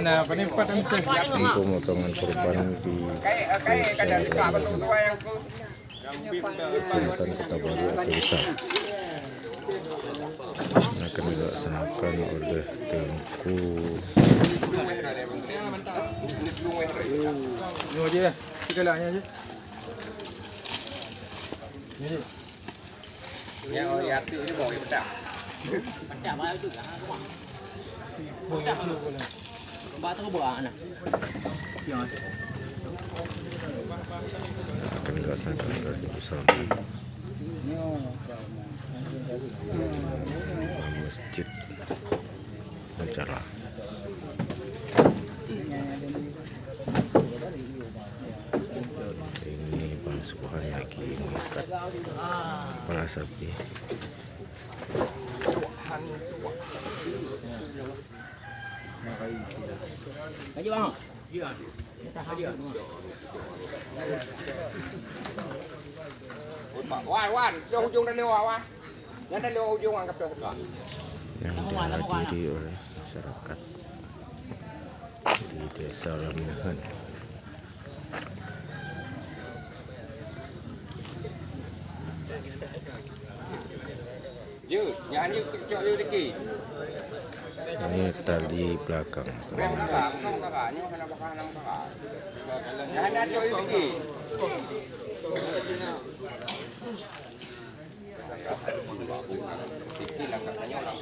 na panimpat ang ito. Pemotongan korban di Kecamatan Kota Baru atau Desa akan dilaksanakan oleh Tengku Ini aja ya, segalanya aja. Ini. Yang yati ini mau pedak. Pedak mana juga? Boleh boleh. Batu ke bawah anak. akan dilaksanakan oleh usaha Masjid Acara. Ini Bang Subhan lagi mengikat kepala sapi. Kaji bang. Wan, jauh ujung dan lewat wan. Yang dan lewat ujung anggap dah. Yang dihadiri oleh masyarakat di Desa Laminahan. Nyanyi kecok you deki. Ini tali belakang. Kakaknya kena bakal nang kakak. Jangan ada kecok you deki. Tiki lah katanya orang